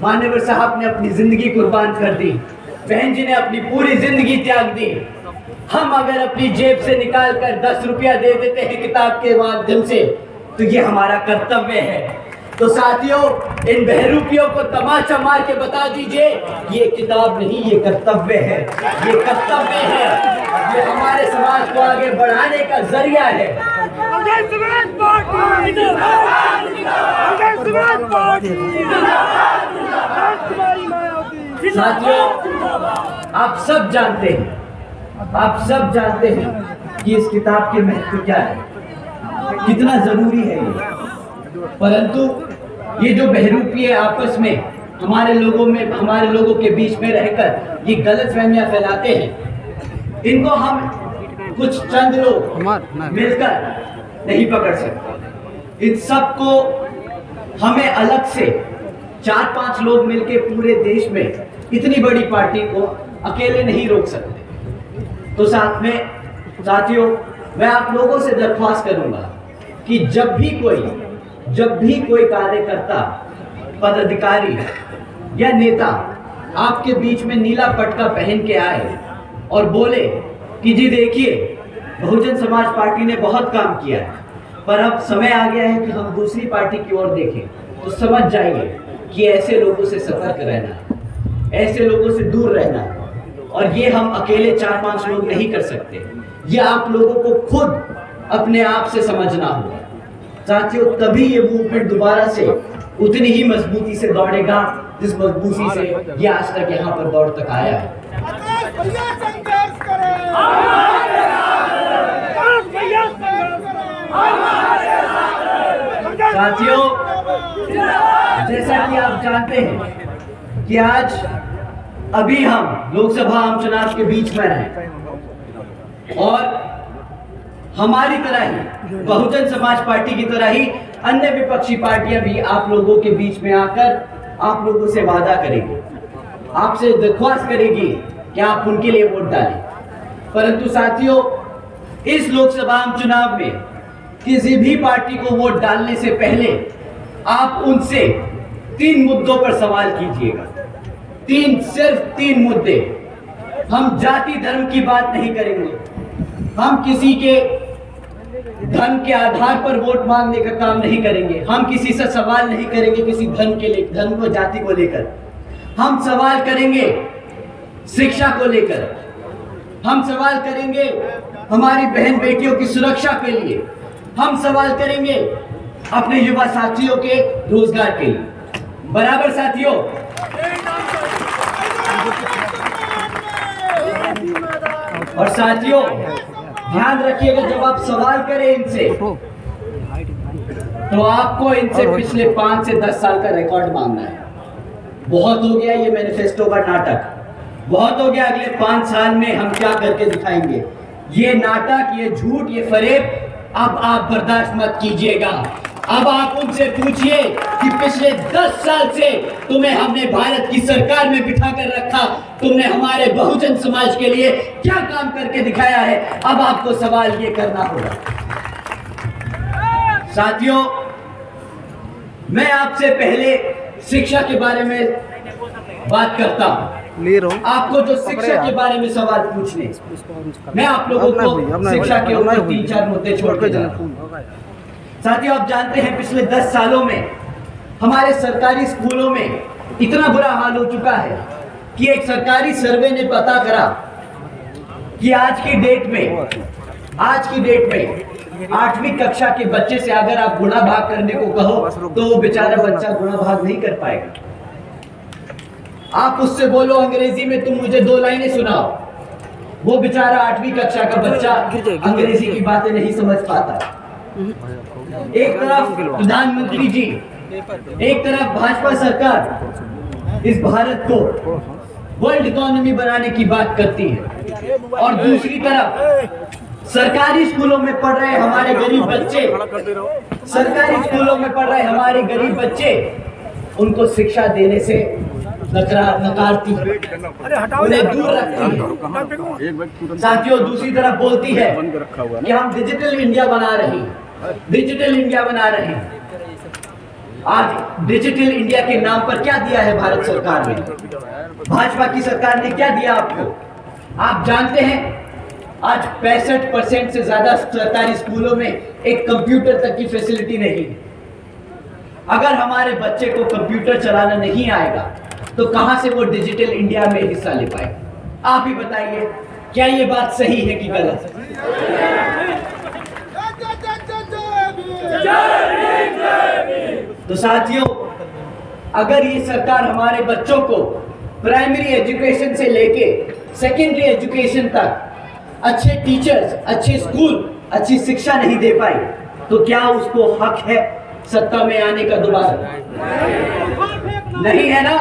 मान्यवर साहब ने अपनी जिंदगी कुर्बान कर दी, बहन जी ने अपनी पूरी जिंदगी त्याग दी। हम अगर अपनी जेब से निकाल कर 10 रुपया दे देते हैं किताब के माध्यम से, तो ये हमारा कर्तव्य है। तो साथियों, इन बहरूपियों को तमाचा मार के बता दीजिए, ये किताब नहीं, ये कर्तव्य है, ये कर्तव्य है, ये हमारे समाज को आगे बढ़ाने का जरिया है। साथियों, आप सब जानते हैं, आप सब जानते हैं कि इस किताब के महत्व क्या है, कितना जरूरी है ये। परंतु ये जो बहरूपिये आपस में हमारे लोगों के बीच में रहकर ये गलतफहमियां फैलाते हैं, इनको हम कुछ चंद लोग मिलकर नहीं पकड़ सकते। इन सबको हमें अलग से 4-5 लोग मिलकर पूरे देश में इतनी बड़ी पार्टी को अकेले नहीं रोक सकते। तो साथ में साथियों, मैं आप लोगों से दरख्वास्त करूंगा कि जब भी कोई कार्यकर्ता, पदाधिकारी या नेता आपके बीच में नीला पटका पहन के आए और बोले कि जी देखिए, बहुजन समाज पार्टी ने बहुत काम किया है, पर अब समय आ गया है कि हम दूसरी पार्टी की ओर देखें, तो समझ जाइए कि ऐसे लोगों से सतर्क रहना, ऐसे लोगों से दूर रहना, और ये हम अकेले 4-5 लोग नहीं कर सकते। ये आप लोगों को खुद अपने आप से समझना होगा साथियों, तभी ये मूवमेंट दोबारा से उतनी ही मजबूती से दौड़ेगा जिस मजबूती से ये आज तक यहाँ पर दौड़ तक आया है। साथियों, जैसा कि आप जानते हैं कि आज अभी हम लोकसभा आम चुनाव के बीच में हैं और हमारी तरह ही, बहुजन समाज पार्टी की तरह ही अन्य विपक्षी पार्टियां भी आप लोगों के बीच में आकर आप लोगों से वादा करेगी, आपसे दरख्वास्त करेगी कि आप उनके लिए वोट डालें। परंतु साथियों, इस लोकसभा आम चुनाव में किसी भी पार्टी को वोट डालने से पहले आप उनसे 3 मुद्दों पर सवाल कीजिएगा। सिर्फ 3 मुद्दे। हम जाति धर्म की बात नहीं करेंगे, हम किसी के धर्म के आधार पर वोट मांगने का काम नहीं करेंगे, हम किसी से सवाल नहीं करेंगे किसी धर्म व जाति को लेकर। हम सवाल करेंगे शिक्षा को लेकर, हम सवाल करेंगे हमारी बहन बेटियों की सुरक्षा के लिए, हम सवाल करेंगे अपने युवा साथियों के रोजगार के लिए। बराबर साथियों? और साथियों, ध्यान रखिएगा, जब आप सवाल करें इनसे तो आपको इनसे पिछले 5 से 10 साल का रिकॉर्ड मांगना है। बहुत हो गया ये मैनिफेस्टो का नाटक, बहुत हो गया अगले 5 साल में हम क्या करके दिखाएंगे। ये नाटक, ये झूठ, ये फरेब अब आप बर्दाश्त मत कीजिएगा। अब आप उनसे पूछिए कि पिछले 10 साल से तुम्हें हमने भारत की सरकार में बिठा कर रखा, तुमने हमारे बहुजन समाज के लिए क्या काम करके दिखाया है। अब आपको सवाल ये करना होगा। साथियों, मैं आपसे पहले शिक्षा के बारे में बात करता हूँ। आपको जो शिक्षा के बारे में सवाल पूछने, मैं आप लोगों को शिक्षा के ऊपर 3-4 मुद्दे छोड़ के जा रहा हूं। साथियों, आप जानते हैं पिछले 10 सालों में हमारे सरकारी स्कूलों में इतना बुरा हाल हो चुका है कि एक सरकारी सर्वे ने पता करा कि आज की डेट में 8वीं कक्षा के बच्चे से अगर आप गुणा भाग करने को कहो तो वो बेचारा बच्चा गुणा भाग नहीं कर पाएगा। आप उससे बोलो अंग्रेजी में तुम मुझे 2 लाइनें सुनाओ, वो बेचारा 8वीं कक्षा का बच्चा अंग्रेजी की बातें नहीं समझ पाता। एक तरफ प्रधानमंत्री जी, एक तरफ भाजपा सरकार इस भारत को वर्ल्ड इकोनॉमी बनाने की बात करती है और दूसरी तरफ सरकारी स्कूलों में पढ़ रहे हमारे गरीब बच्चे, उनको शिक्षा देने से नकारती है, उन्हें दूर रखती है। साथियों, दूसरी तरफ बोलती है कि हम डिजिटल इंडिया बना रहे हैं। आज डिजिटल इंडिया के नाम पर क्या दिया है भारत सरकार ने? भाजपा की सरकार ने क्या दिया आपको? आप जानते हैं आज 65% से ज्यादा सरकारी स्कूलों में एक कंप्यूटर तक की फैसिलिटी नहीं है। अगर हमारे बच्चे को कंप्यूटर चलाना नहीं आएगा तो कहां से वो डिजिटल इंडिया में हिस्सा ले पाएगा? आप ही बताइए, क्या ये बात सही है कि गलत? तो साथियों, अगर ये सरकार हमारे बच्चों को प्राइमरी एजुकेशन से लेके सेकेंडरी एजुकेशन तक अच्छे टीचर्स, अच्छे स्कूल, अच्छी शिक्षा नहीं दे पाई तो क्या उसको हक है सत्ता में आने का दोबारा? नहीं है ना?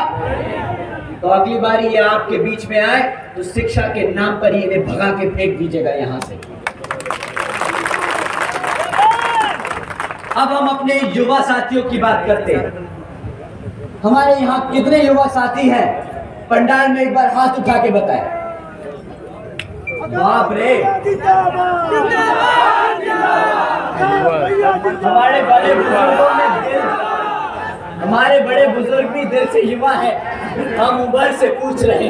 तो अगली बारी ये आपके बीच में आए तो शिक्षा के नाम पर ही इन्हें भगा के फेंक दीजिएगा यहां से। अब हम अपने युवा साथियों की बात करते हैं। हमारे यहाँ कितने युवा साथी हैं? पंडाल में एक बार हाथ उठा के बताएं। बाप रे, हमारे बड़े बुजुर्गों में दिल, हमारे बड़े बुजुर्ग भी दिल से युवा है। हम उम्र से पूछ रहे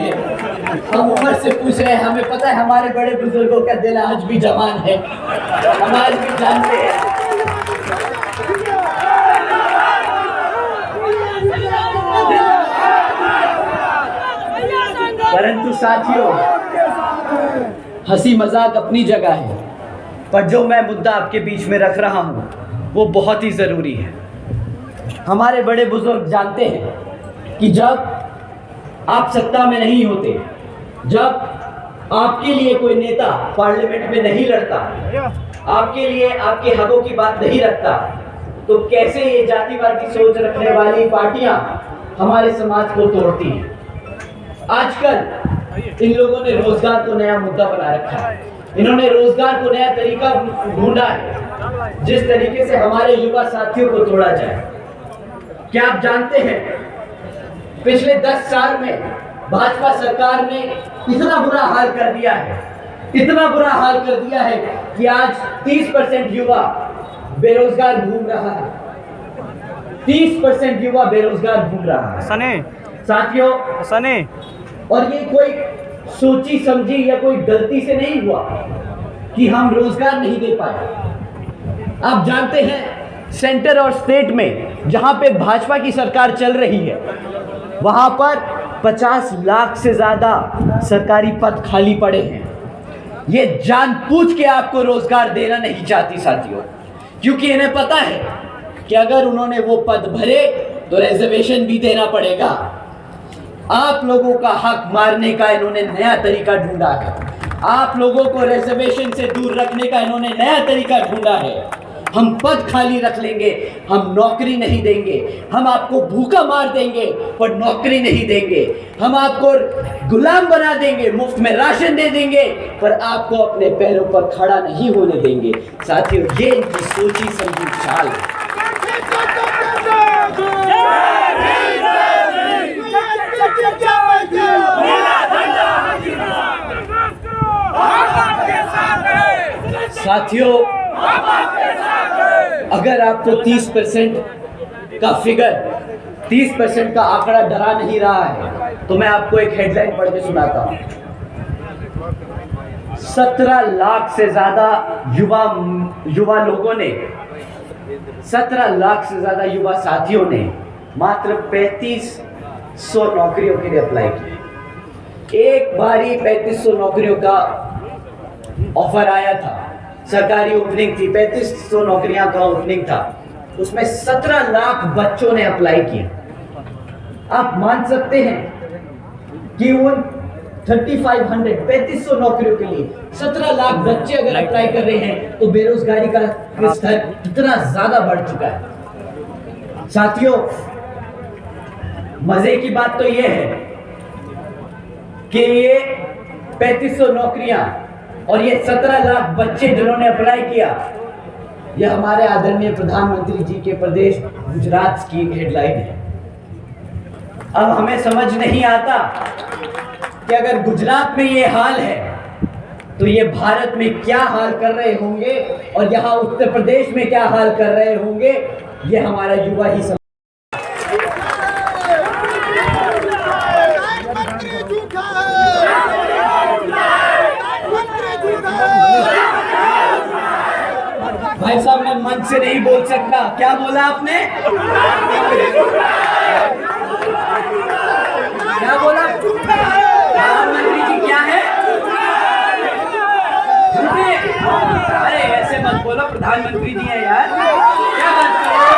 हैं, हमें पता है हमारे बड़े बुजुर्गों का दिल आज भी जवान है, हम आज भी जानते हैं। परंतु साथियों, हंसी मजाक अपनी जगह है, पर जो मैं मुद्दा आपके बीच में रख रहा हूँ वो बहुत ही ज़रूरी है। हमारे बड़े बुजुर्ग जानते हैं कि जब आप सत्ता में नहीं होते, जब आपके लिए कोई नेता पार्लियामेंट में नहीं लड़ता, आपके लिए आपके हकों की बात नहीं रखता, तो कैसे ये जातिवादी सोच रखने वाली पार्टियां हमारे समाज को तोड़ती हैं। आजकल इन लोगों ने रोजगार को नया मुद्दा बना रखा है, इन्होंने रोजगार को नया तरीका ढूंढा है जिस तरीके से हमारे युवा साथियों को तोड़ा जाए। क्या आप जानते हैं पिछले 10 साल में भाजपा सरकार ने इतना बुरा हाल कर दिया है, इतना बुरा हाल कर दिया है कि आज 30% युवा बेरोजगार घूम रहा है, 30% युवा बेरोजगार घूम रहा है साथियों। और ये कोई सोची समझी या कोई गलती से नहीं हुआ कि हम रोजगार नहीं दे पाए। आप जानते हैं सेंटर और स्टेट में जहां पे भाजपा की सरकार चल रही है वहां पर 50 लाख से ज्यादा सरकारी पद खाली पड़े हैं। ये जानबूझ के आपको रोजगार देना नहीं चाहती साथियों, क्योंकि इन्हें पता है कि अगर उन्होंने वो पद भरे तो रिजर्वेशन भी देना पड़ेगा। आप लोगों का हक मारने का इन्होंने नया तरीका ढूंढा है, आप लोगों को रिजर्वेशन से दूर रखने का इन्होंने नया तरीका ढूंढा है। हम पद खाली रख लेंगे, हम नौकरी नहीं देंगे, हम आपको भूखा मार देंगे पर नौकरी नहीं देंगे, हम आपको गुलाम बना देंगे, मुफ्त में राशन दे देंगे पर आपको अपने पैरों पर खड़ा नहीं होने देंगे। साथियों, ये इनकी सोची समझी चाल है। साथियों, अगर आपको 30% का फिगर, 30% का आंकड़ा डरा नहीं रहा है तो मैं आपको एक हेडलाइन पढ़ के सुनाता हूं। 17 लाख से ज्यादा युवा लोगों ने, 17 लाख से ज्यादा युवा साथियों ने मात्र 3500 नौकरियों के लिए अप्लाई किया। एक बारी 3500 नौकरियों का ऑफर आया था, सरकारी ओपनिंग थी, 3500 नौकरियां का ओपनिंग था, उसमें 17 लाख बच्चों ने अप्लाई किया। आप मान सकते हैं कि उन 3500 नौकरियों के लिए 17 लाख बच्चे अगर अप्लाई कर रहे हैं तो बेरोजगारी का स्तर कितना ज्यादा बढ़ चुका है। साथियों, मजे की बात तो यह है कि ये 3500 नौकरियां और ये 17 लाख बच्चे जिन्होंने अप्लाई किया, यह हमारे आदरणीय प्रधानमंत्री जी के प्रदेश गुजरात की हेडलाइन है। अब हमें समझ नहीं आता कि अगर गुजरात में ये हाल है तो ये भारत में क्या हाल कर रहे होंगे और यहाँ उत्तर प्रदेश में क्या हाल कर रहे होंगे, ये हमारा युवा ही समझ। भाई साहब, मैं मंच से नहीं बोल सकता। क्या बोला आपने? क्या बोला? प्रधानमंत्री जी क्या है? झूठे? अरे ऐसे मत बोलो, प्रधानमंत्री जी है यार, क्या बात कर रहे हो?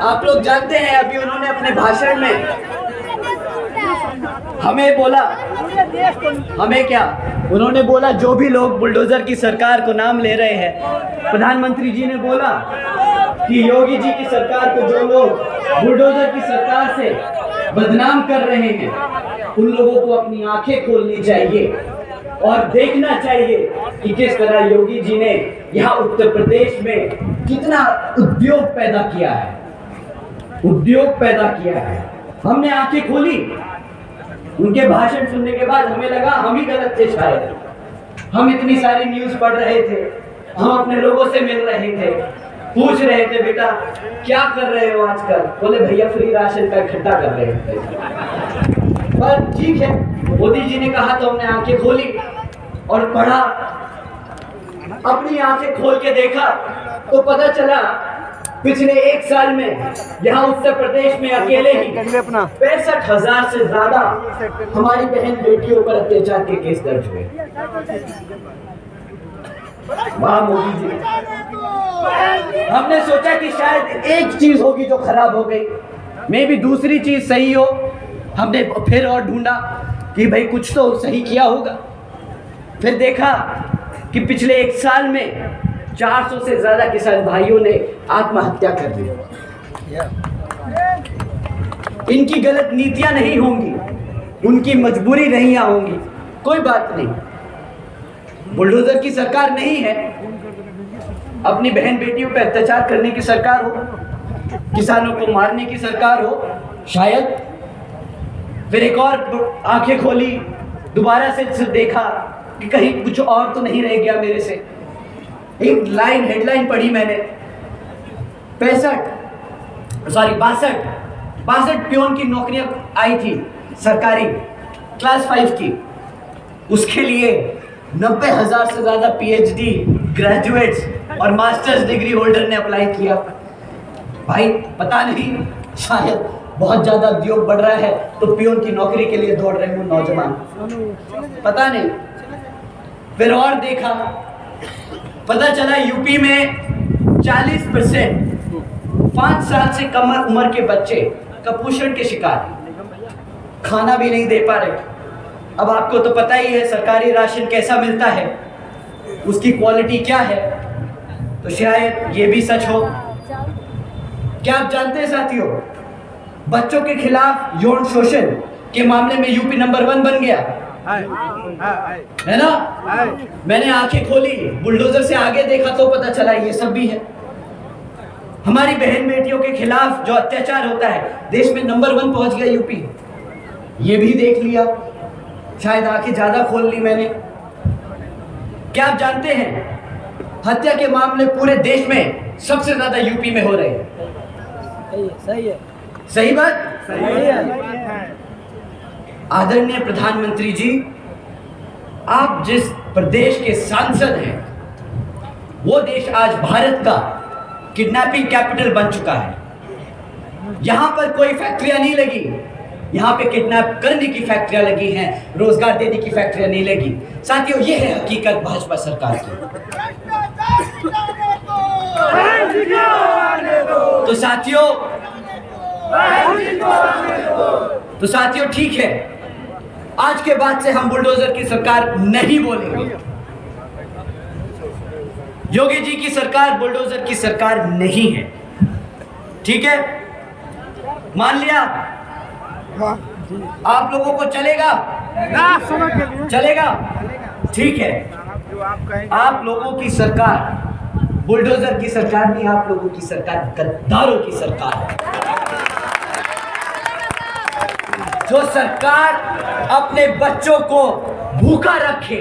आप लोग जानते हैं अभी उन्होंने अपने भाषण में हमें बोला, हमें क्या, उन्होंने बोला जो भी लोग बुलडोजर की सरकार को नाम ले रहे हैं, प्रधानमंत्री जी ने बोला कि योगी जी की सरकार को जो लोग बुलडोजर की सरकार से बदनाम कर रहे हैं उन लोगों को अपनी आंखें खोलनी चाहिए और देखना चाहिए कि किस तरह योगी जी ने यहाँ उत्तर प्रदेश में कितना उद्योग पैदा किया है। उद्योग पैदा किया है। हमने आंखें खोली, उनके भाषण सुनने के बाद हमें लगा हम ही गलत थे शायद। हम इतनी सारी न्यूज़ पढ़ रहे थे, हम अपने लोगों से मिल रहे थे, पूछ रहे थे बेटा क्या कर रहे हो आजकल, बोले भैया फ्री राशन का इकट्ठा कर रहे हैं। पर ठीक है, मोदी जी ने कहा तो हमने आंखें खोली और पढ़ा। अपनी आंखें खोल के देखा तो पता चला पिछले 1 साल में यहाँ उत्तर प्रदेश में अकेले ही 65,000 से ज्यादा हमारी बहन बेटियों पर अत्याचार के केस दर्ज हुए। वाह मोदी जी। हमने सोचा कि शायद एक चीज होगी जो खराब हो गई, मे भी दूसरी चीज सही हो। हमने फिर और ढूंढा कि भाई कुछ तो सही किया होगा। फिर देखा कि पिछले 1 साल में 400 से ज्यादा किसान भाइयों ने आत्महत्या कर ली। इनकी गलत नीतियां नहीं होंगी, उनकी मजबूरी नहीं होंगी, कोई बात नहीं। बुलडोजर की सरकार नहीं है, अपनी बहन बेटियों पर अत्याचार करने की सरकार हो, किसानों को मारने की सरकार हो शायद। फिर एक और आंखें खोली, दोबारा से देखा कि कहीं कुछ और तो नहीं रह गया मेरे से। एक हेडलाइन पढ़ी मैंने, 62 पियोन की नौकरियां आई थी सरकारी क्लास 5 की। उसके लिए 90,000 से ज्यादा PhD ग्रेजुएट्स और मास्टर्स डिग्री होल्डर ने अप्लाई किया। भाई पता नहीं, शायद बहुत ज्यादा उद्योग बढ़ रहा है तो पियोन की नौकरी के लिए दौड़ रहे हो नौजवान, पता नहीं। फिर और देखा, पता चला यूपी में 40% 5 साल से कम उम्र के बच्चे कुपोषण के शिकार, खाना भी नहीं दे पा रहे। अब आपको तो पता ही है सरकारी राशन कैसा मिलता है, उसकी क्वालिटी क्या है, तो शायद ये भी सच हो। क्या आप जानते हैं साथियों, बच्चों के खिलाफ यौन शोषण के मामले में यूपी नंबर 1 बन गया है ना। मैंने आंखें खोली, बुलडोजर से आगे देखा तो पता चला ये सब भी है। हमारी बहन बेटियों के खिलाफ जो अत्याचार होता है देश में नंबर 1 पहुंच गया यूपी, ये भी देख लिया। शायद आंखें ज्यादा खोल ली मैंने। क्या आप जानते हैं हत्या के मामले पूरे देश में सबसे ज्यादा यूपी में हो रहे हैं। सही है, सही बात, सही है। आदरणीय प्रधानमंत्री जी, आप जिस प्रदेश के सांसद हैं वो देश आज भारत का किडनैपिंग कैपिटल बन चुका है। यहां पर कोई फैक्ट्रियां नहीं लगी, यहाँ पे किडनैप करने की फैक्ट्रियां लगी हैं, रोजगार देने की फैक्ट्रियां नहीं लगी। साथियों, ये है हकीकत भाजपा सरकार की। तो साथियों ठीक है, आज के बाद से हम बुलडोजर की सरकार नहीं बोलेंगे। योगी जी की सरकार बुलडोजर की सरकार नहीं है, ठीक है, मान लिया। आप लोगों को चलेगा? चलेगा, ठीक है। आप लोगों की सरकार बुलडोजर की सरकार नहीं, आप लोगों की सरकार गद्दारों की सरकार है। जो सरकार अपने बच्चों को भूखा रखे,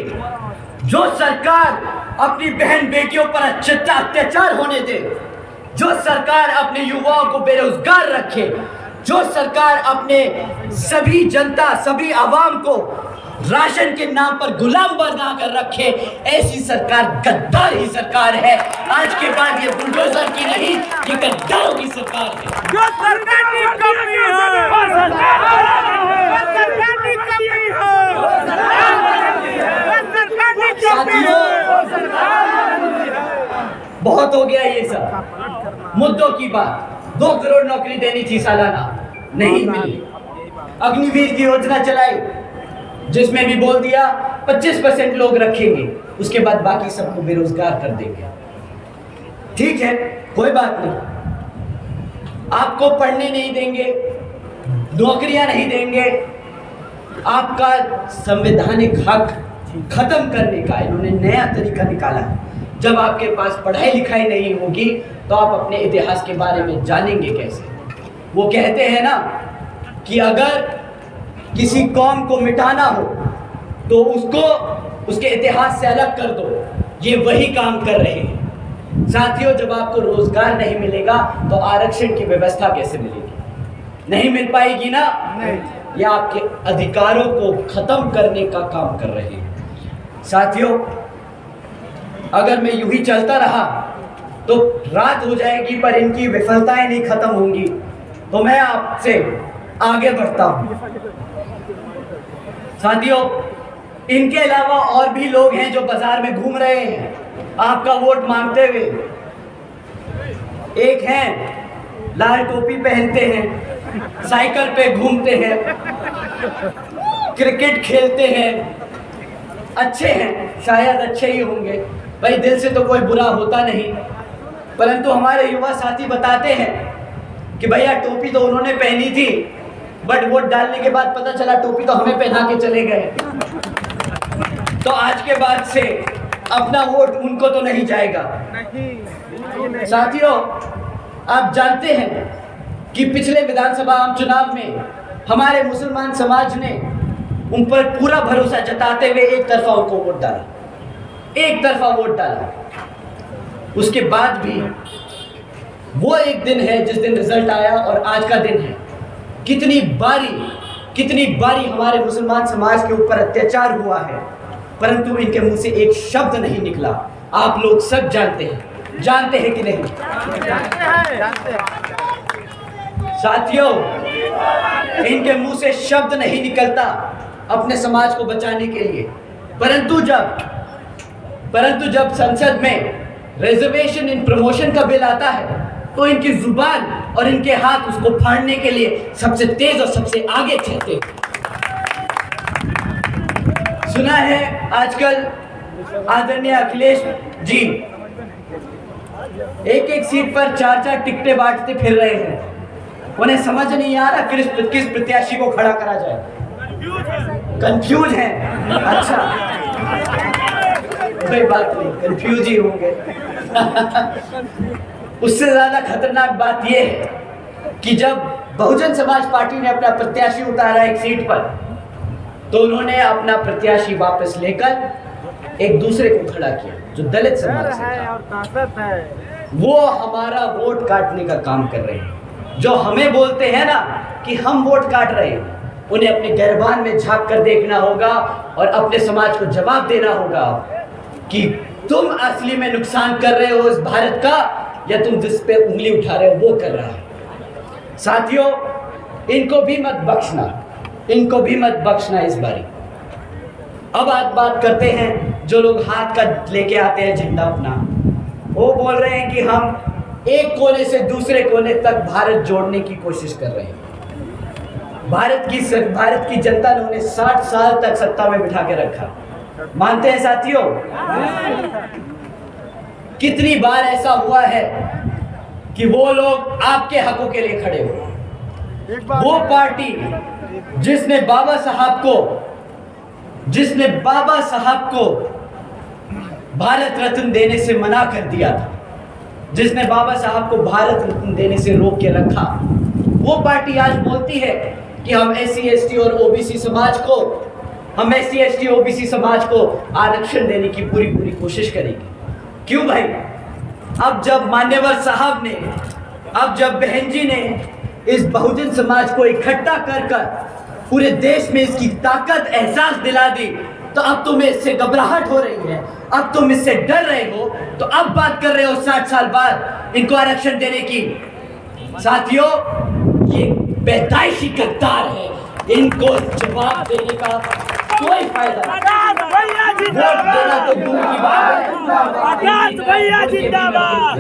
जो सरकार अपनी बहन बेटियों पर अत्याचार होने दे, जो सरकार अपने युवाओं को बेरोजगार रखे, जो सरकार अपने सभी जनता, सभी आवाम को राशन के नाम पर गुलाम बना कर रखे, ऐसी सरकार गद्दार ही सरकार है। आज के बाद ये बुलडोजर की नहीं, ये गद्दारों की सरकार है। जो सरकार की कमी बहुत हो गया ये सब मुद्दों की बात। 2 करोड़ नौकरी देनी थी सालाना, नहीं मिली। अग्निवीर की योजना चलाई जिसमें भी बोल दिया 25% लोग रखेंगे, उसके बाद बाकी सबको बेरोजगार कर देंगे। ठीक है, कोई बात नहीं। आपको पढ़ने नहीं देंगे, नौकरियां नहीं देंगे, आपका संवैधानिक हक खत्म करने का इन्होंने नया तरीका निकाला है। जब आपके पास पढ़ाई लिखाई नहीं होगी तो आप अपने इतिहास के बारे में जानेंगे कैसे? वो कहते हैं ना कि अगर किसी कौम को मिटाना हो तो उसको उसके इतिहास से अलग कर दो। ये वही काम कर रहे हैं। साथियों, जब आपको रोजगार नहीं मिलेगा तो आरक्षण की व्यवस्था कैसे मिलेगी? नहीं मिल पाएगी ना। ये आपके अधिकारों को खत्म करने का काम कर रहे हैं। साथियों, अगर मैं यूं ही चलता रहा तो रात हो जाएगी पर इनकी विफलताएं नहीं खत्म होंगी। तो मैं आपसे आगे बढ़ता हूं। साथियों, इनके अलावा और भी लोग हैं जो बाजार में घूम रहे हैं आपका वोट मांगते हुए। एक हैं लाल टोपी पहनते हैं, साइकिल पे घूमते हैं, क्रिकेट खेलते हैं, अच्छे हैं, शायद अच्छे ही होंगे भाई, दिल से तो कोई बुरा होता नहीं। परंतु हमारे युवा साथी बताते हैं कि भैया टोपी तो उन्होंने पहनी थी बट वोट डालने के बाद पता चला टोपी तो हमें पहना के चले गए। तो आज के बाद से अपना वोट उनको तो नहीं जाएगा। साथियों, आप जानते हैं कि पिछले विधानसभा आम चुनाव में हमारे मुसलमान समाज ने उन पर पूरा भरोसा जताते हुए एक तरफा उनको वोट डाला, एक तरफा वोट डाला। उसके बाद भी वो एक दिन है जिस दिन रिजल्ट आया और आज का दिन है। कितनी बारी हमारे मुसलमान समाज के ऊपर अत्याचार हुआ है, परंतु इनके मुंह से एक शब्द नहीं निकला। आप लोग सब जानते हैं कि नहीं? साथियों, इनके मुंह से शब्द नहीं निकलता अपने समाज को बचाने के लिए। परंतु जब संसद में रिजर्वेशन इन प्रमोशन का बिल आता है तो इनकी जुबान और इनके हाथ उसको फाड़ने के लिए सबसे तेज और सबसे आगे चलते हैं। सुना है आजकल आदरणीय अखिलेश जी एक सीट पर 4 टिकटें बांटते फिर रहे हैं। उन्हें समझ नहीं आ रहा किस प्रत्याशी को खड़ा करा जाए। कंफ्यूज हैं। अच्छा, कोई बात नहीं, कंफ्यूज ही होंगे। उससे ज्यादा खतरनाक बात यह है कि जब बहुजन समाज पार्टी ने अपना प्रत्याशी उतारा एक सीट पर तो उन्होंने अपना प्रत्याशी वापस लेकर एक दूसरे को खड़ा किया जो दलित समाज से था। वो हमारा वोट काटने का काम कर रहे हैं। जो हमें बोलते हैं ना कि हम वोट काट रहे हैं, उन्हें अपने गिरबान में झांक कर देखना होगा और अपने समाज को जवाब देना होगा कि तुम असली में नुकसान कर रहे हो इस भारत का या तुम जिस पे उंगली उठा रहे हो वो कर रहा है। साथियों, इनको भी मत बख्शना इस बारी। अब आज बात करते हैं जो लोग हाथ का लेके आते हैं झंडा अपना। वो बोल रहे हैं कि हम एक कोने से दूसरे कोने तक भारत जोड़ने की कोशिश कर रहे हैं। भारत की जनता ने उन्हें 60 साल तक सत्ता में बिठा के रखा। मानते हैं साथियों? कितनी बार ऐसा हुआ है कि वो लोग आपके हकों के लिए खड़े हो। वो पार्टी जिसने बाबा साहब को भारत रत्न देने से मना कर दिया था, जिसने बाबा साहब को भारत रत्न देने से रोक के रखा, वो पार्टी आज बोलती है कि हम SC ST और OBC समाज को आरक्षण देने की पूरी कोशिश करेंगे। क्यों भाई? अब जब मान्यवर साहब ने, अब जब बहन जी ने इस बहुजन समाज को इकट्ठा कर पूरे देश में इसकी ताकत एहसास दिला दी, तो अब तुम्हें इससे घबराहट हो रही है, अब तुम इससे डर रहे हो, तो अब बात कर रहे हो 60 साल बाद इनको आरक्षण देने की। साथियों, ये पैदाइशी गद्दार है, इनको जवाब देने का कोई फायदा नहीं। वोट देना तो दूर की बात है। आकाश भैया जिंदाबाद,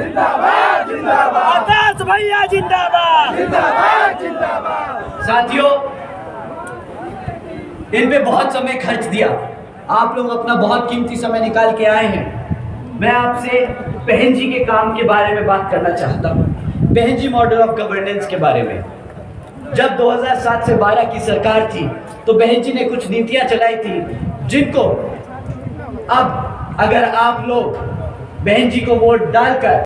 आकाश भैया जिंदाबाद। साथियों, इन पे बहुत समय खर्च दिया, आप लोग अपना बहुत कीमती समय निकाल के आए हैं। मैं आपसे बहन जी के काम के बारे में बात करना चाहता हूँ, बहन जी मॉडल ऑफ गवर्नेंस के बारे में। जब 2007 से 12 की सरकार थी तो बहन जी ने कुछ नीतियां चलाई थी जिनको अब अगर आप लोग बहन जी को वोट डालकर